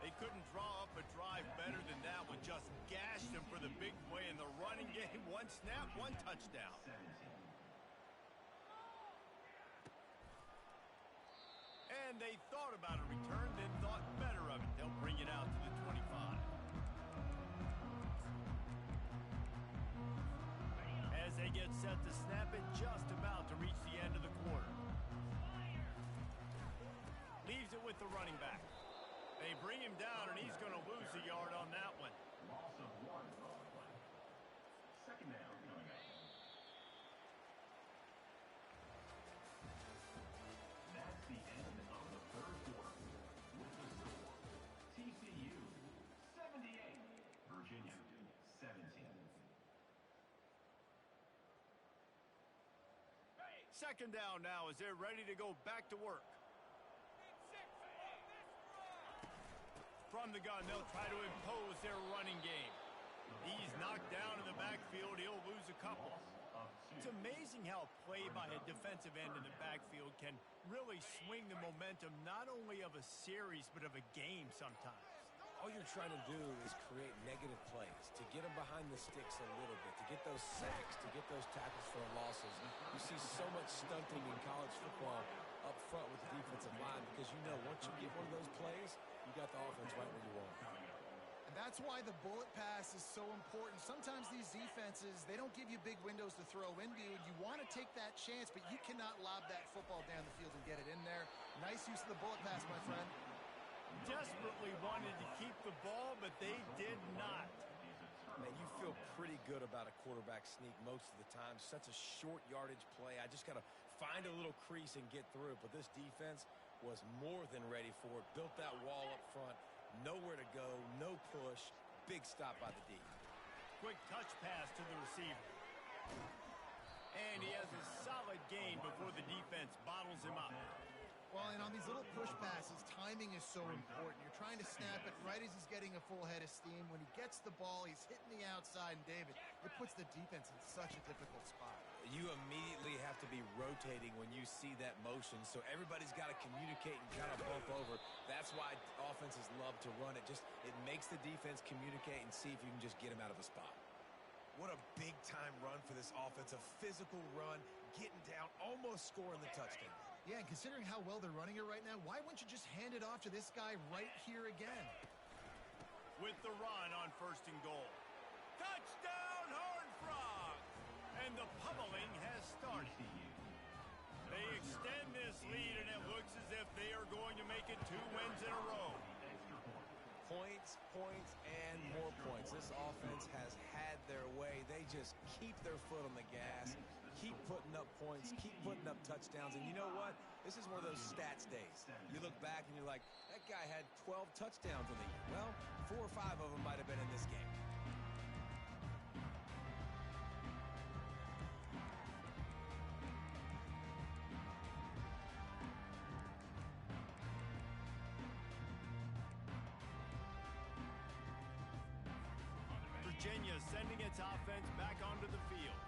[SPEAKER 1] They couldn't draw up a drive better than that one. Just gashed them for the big play in the running game. One snap, one touchdown. And they thought about a return, then thought better of it. They'll bring it out to the 25. As they get set to snap it, just about to reach the end of the quarter. Leaves it with the running back. They bring him down, and he's going to lose a yard on that one.
[SPEAKER 4] Loss of 1 on the play. Second down coming up. That's the end of the third quarter. With the score, TCU 78, Virginia 17.
[SPEAKER 1] Second down now as they're ready to go back to work. From the gun, they'll try to impose their running game. He's knocked down in the backfield. He'll lose a couple. It's amazing how play by a defensive end in the backfield can really swing the momentum not only of a series but of a game sometimes.
[SPEAKER 2] All you're trying to do is create negative plays, to get them behind the sticks a little bit, to get those sacks, to get those tackles for losses. You see so much stunting in college football up front with the defensive line because you know once you get one of those plays, you got the offense right where you want.
[SPEAKER 3] And that's why the bullet pass is so important. Sometimes these defenses, they don't give you big windows to throw into you. You want to take that chance, but you cannot lob that football down the field and get it in there. Nice use of the bullet pass, my friend.
[SPEAKER 1] Desperately wanted to keep the ball, but they did not.
[SPEAKER 2] Man, you feel pretty good about a quarterback sneak most of the time. Such a short yardage play. I just got to find a little crease and get through it. But this defense was more than ready for it. Built that wall up front. Nowhere to go. No push. Big stop by the D.
[SPEAKER 1] Quick touch pass to the receiver. and he has a solid gain before the defense bottles him up.
[SPEAKER 3] Well, and on these little push passes, timing is so important. You're trying to snap it right as he's getting a full head of steam. When he gets the ball, he's hitting the outside, and David, it puts the defense in such a difficult spot.
[SPEAKER 2] You immediately have to be rotating when you see that motion, so everybody's got to communicate and kind of bump over. That's why offenses love to run it. It makes the defense communicate and see if you can just get him out of a spot. What a big-time run for this offense, a physical run, getting down, almost scoring the touchdown.
[SPEAKER 3] Yeah, and considering how well they're running it right now, why wouldn't you just hand it off to this guy right here again?
[SPEAKER 1] With the run on 1st and goal. Touchdown, Horned Frogs! And the pummeling has started. They extend this lead, and it looks as if they are going to make it 2 wins in a row.
[SPEAKER 2] Points, points, and more points. This offense has had their way. They just keep their foot on the gas, keep putting up points, keep putting up touchdowns. And you know what? This is one of those stats days. You look back and you're like, that guy had 12 touchdowns in the year. Well, 4 or 5 of them might have been in this game.
[SPEAKER 1] Virginia sending its offense back onto the field.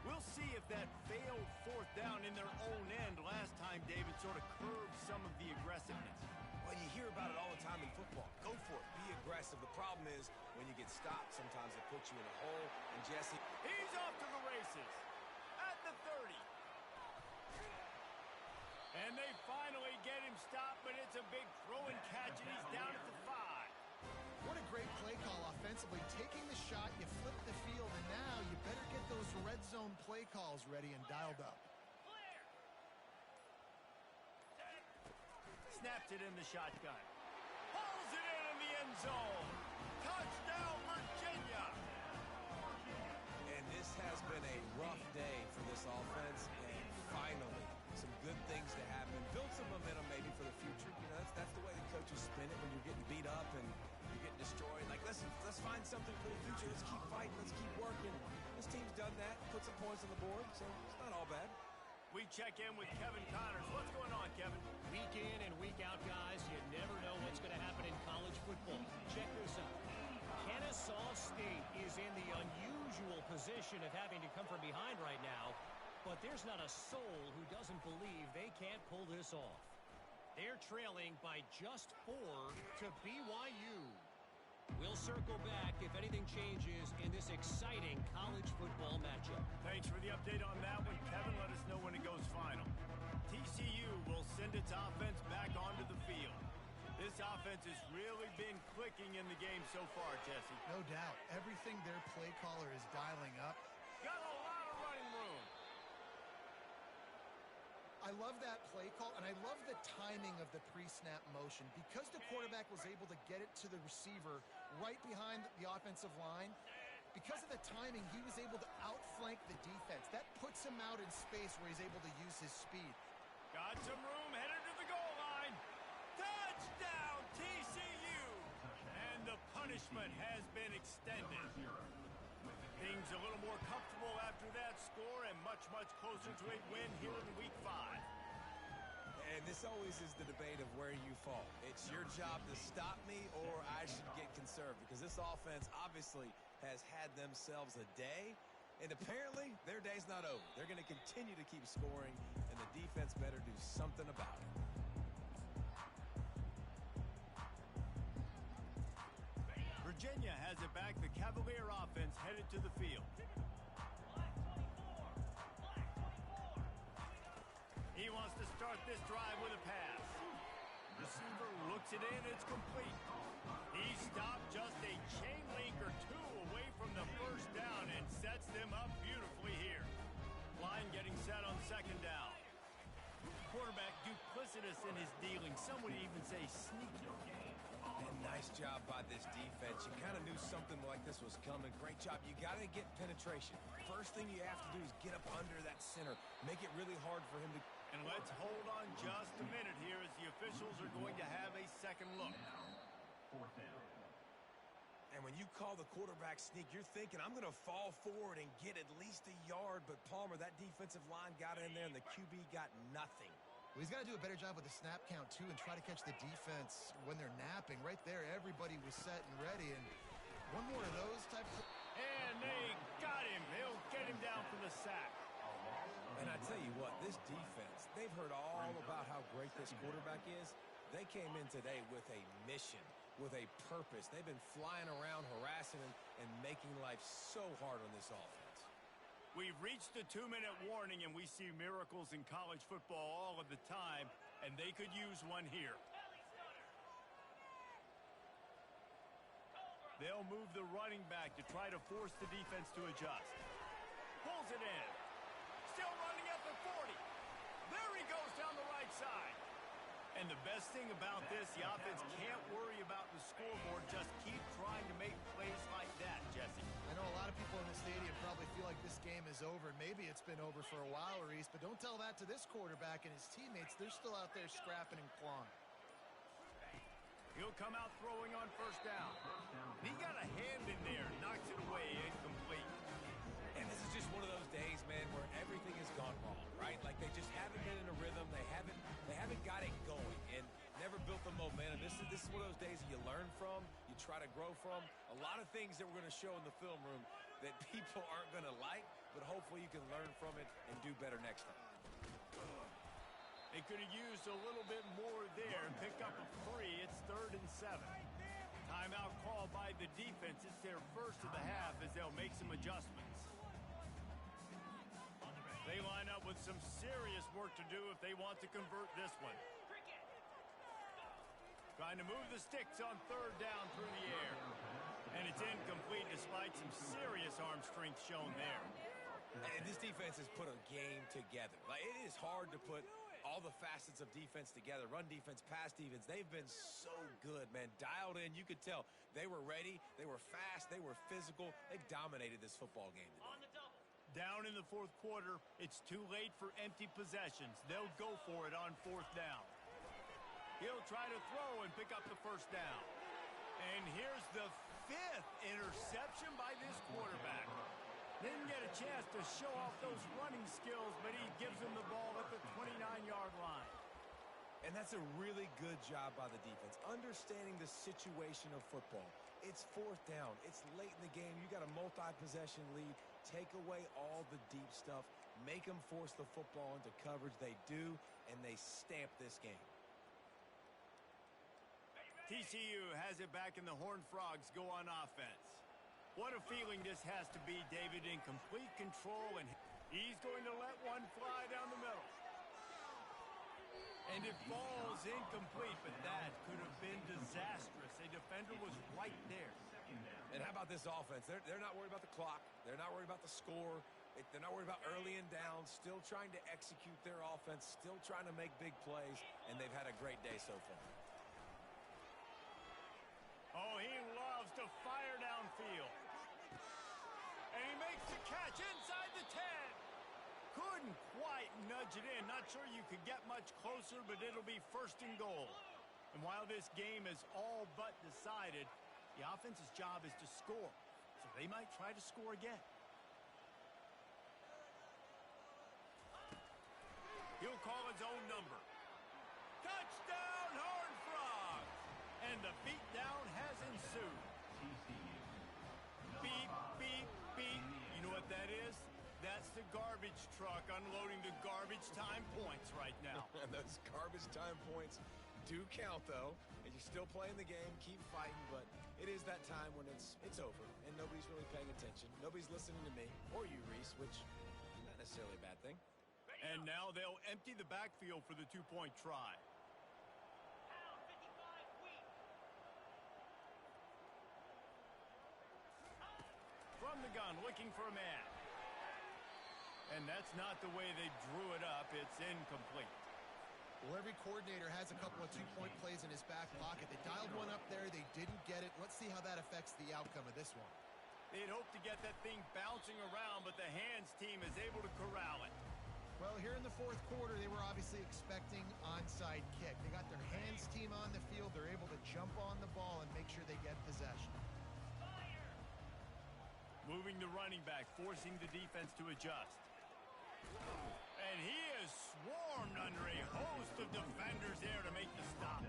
[SPEAKER 1] We'll see if that failed 4th down in their own end last time, David, sort of curbed some of the aggressiveness.
[SPEAKER 2] Well, you hear about it all the time in football. Go for it. Be aggressive. The problem is when you get stopped, sometimes it puts you in a hole. And Jesse,
[SPEAKER 1] he's off to the races at the 30. And they finally get him stopped, but it's a big throw and catch, and he's down at the 5.
[SPEAKER 3] What a great play call offensively. Taking the shot, you flip the field, and now you better get those red zone play calls ready and dialed up.
[SPEAKER 1] Snaps it in the shotgun. Pulls it in the end zone. Touchdown, Virginia!
[SPEAKER 2] And this has been a rough day for this offense, and finally, some good things to happen. Build some momentum maybe for the future. You know, that's the way the coaches spin it when you're getting beat up and you're getting destroyed. Like, let's find something for the future. Let's keep fighting. Let's keep working. This team's done that. Put some points on the board, so it's not all bad.
[SPEAKER 1] We check in with Kevin Connors. What's going on, Kevin?
[SPEAKER 5] Week in and week out, guys, you never know what's going to happen in college football. Check this out. Kennesaw State is in the unusual position of having to come from behind right now, but there's not a soul who doesn't believe they can't pull this off. They're trailing by just 4 to BYU. We'll circle back if anything changes in this exciting college football matchup.
[SPEAKER 1] Thanks for the update on that one, Kevin. Let us know when it goes final. TCU will send its offense back onto the field. This offense has really been clicking in the game so far, Jesse.
[SPEAKER 3] No doubt. Everything their play caller is dialing up.
[SPEAKER 1] Got a lot of running room.
[SPEAKER 3] I love that play call, and I love the timing of the pre-snap motion. Because the quarterback was able to get it to the receiver right behind the offensive line, because of the timing, he was able to outflank the defense. That puts him out in space where he's able to use his speed.
[SPEAKER 1] Got some room, headed to the goal line. Touchdown, TCU! And the punishment has been extended. Things a little more comfortable after that score and much, much closer to a win here in Week 5.
[SPEAKER 2] And this always is the debate of where you fall. It's your job to stop me or I should get conserved because this offense obviously has had themselves a day, and apparently their day's not over. They're going to continue to keep scoring, and the defense better do something about it.
[SPEAKER 1] Virginia has it back. The Cavalier offense headed to the field. He wants to start this drive with a pass. Receiver looks it in. It's complete. He stopped just a chain link or 2 away from the first down and sets them up beautifully here. Line getting set on 2nd down. Quarterback duplicitous in his dealing. Some would even say sneaky.
[SPEAKER 2] And nice job by this defense. You kind of knew something like this was coming. Great job. You got to get penetration. First thing you have to do is get up under that center. Make it really hard for him to...
[SPEAKER 1] And let's hold on just a minute here as the officials are going to have a second look.
[SPEAKER 2] And when you call the quarterback sneak, you're thinking, I'm going to fall forward and get at least a yard. But, Palmer, that defensive line got in there, and the QB got nothing.
[SPEAKER 3] Well, he's got to do a better job with the snap count, too, and try to catch the defense when they're napping. Right there, everybody was set and ready. And one more of those type of...
[SPEAKER 1] And they got him. They'll get him down for the sack.
[SPEAKER 2] And I tell you what, this defense, they've heard all about how great this quarterback is. They came in today with a mission, with a purpose. They've been flying around, harassing him, and making life so hard on this offense.
[SPEAKER 1] We've reached the 2-minute warning, and we see miracles in college football all of the time, and they could use one here. They'll move the running back to try to force the defense to adjust. Pulls it in. Still running at the 40. There he goes down the right side. And the best thing about this, the offense can't worry about the scoreboard. Just keep trying to make plays like that, Jesse.
[SPEAKER 3] I know a lot of people in the stadium probably feel like this game is over. Maybe it's been over for a while, Reese, but don't tell that to this quarterback and his teammates. They're still out there scrapping and clawing.
[SPEAKER 1] He'll come out throwing on first down. He got a hand in there, knocks it away, incomplete.
[SPEAKER 2] And this is just one of those days, man, where everything has gone wrong, right? Like they just haven't been in a rhythm. They haven't got it going and never built the momentum. This is one of those days that you learn from, you try to grow from. A lot of things that we're going to show in the film room that people aren't going to like, but hopefully you can learn from it and do better next time.
[SPEAKER 1] They could have used a little bit more there and pick up a 3. It's 3rd and 7. Timeout called by the defense. It's their first of the half as they'll make some adjustments. They line up with some serious work to do if they want to convert this one. Trying to move the sticks on 3rd down through the air. And it's incomplete despite some serious arm strength shown there.
[SPEAKER 2] And this defense has put a game together. Like, it is hard to put all the facets of defense together. Run defense, pass defense. They've been so good, man. Dialed in. You could tell they were ready. They were fast. They were physical. They dominated this football game today.
[SPEAKER 6] On the double.
[SPEAKER 1] Down in the 4th quarter, it's too late for empty possessions. They'll go for it on 4th down. He'll try to throw and pick up the first down. And here's the 5th interception by this quarterback. Didn't get a chance to show off those running skills, but he gives him the ball at the 29-yard line.
[SPEAKER 2] And that's a really good job by the defense, understanding the situation of football. It's 4th down. It's late in the game. You got a multi-possession lead. Take away all the deep stuff. Make them force the football into coverage. They do, and they stamp this game.
[SPEAKER 1] TCU has it back, and the Horned Frogs go on offense. What a feeling this has to be, David, in complete control, and he's going to let one fly down the middle. And it falls incomplete, but that could have been disastrous. A defender was right there.
[SPEAKER 2] And how about this offense? They're not worried about the clock. They're not worried about the score. They're not worried about early and down. Still trying to execute their offense. Still trying to make big plays, and they've had a great day so far.
[SPEAKER 1] Oh, he loves to fire downfield. And he makes the catch inside the 10. Couldn't quite nudge it in. Not sure you could get much closer, but it'll be 1st and goal. And while this game is all but decided, the offense's job is to score. So they might try to score again. He'll call his own number. Touchdown, Horned Frogs! And the beatdown has ensued. Beep, beep, beep. You know what that is? That's the garbage truck unloading the garbage time points right now.
[SPEAKER 2] And those garbage time points do count, though. And you're still playing the game. Keep fighting, but it is that time when it's over, and nobody's really paying attention. Nobody's listening to me or you, Reese, which is not necessarily a bad thing.
[SPEAKER 1] And now they'll empty the backfield for the 2-point try.
[SPEAKER 6] Pound 55 weak.
[SPEAKER 1] From the gun, looking for a man. And that's not the way they drew it up. It's incomplete.
[SPEAKER 3] Well, every coordinator has a couple of 2-point plays in his back pocket. They dialed one up there. They didn't get it. Let's see how that affects the outcome of this one.
[SPEAKER 1] They'd hoped to get that thing bouncing around, but the hands team is able to corral it.
[SPEAKER 3] Well, here in the 4th quarter, they were obviously expecting onside kick. They got their hands team on the field. They're able to jump on the ball and make sure they get possession.
[SPEAKER 1] Moving the running back, forcing the defense to adjust. And he is swarmed under a host of defenders there to make the stop.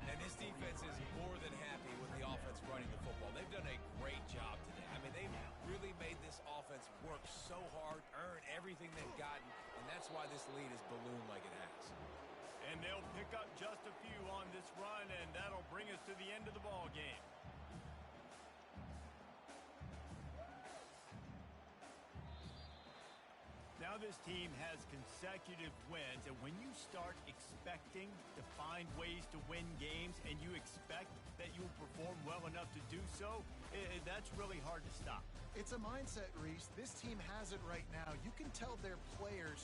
[SPEAKER 2] And this defense is more than happy with the offense running the football. They've done a great job today. I mean, they've really made this offense work so hard, earn everything they've gotten, and that's why this lead is ballooned like it has.
[SPEAKER 1] And they'll pick up just a few on this run, and that'll bring us to the end of the ball game. Now this team has consecutive wins, and when you start expecting to find ways to win games and you expect that you'll perform well enough to do so, that's really hard to stop.
[SPEAKER 3] It's a mindset, Reese. This team has it right now. You can tell their players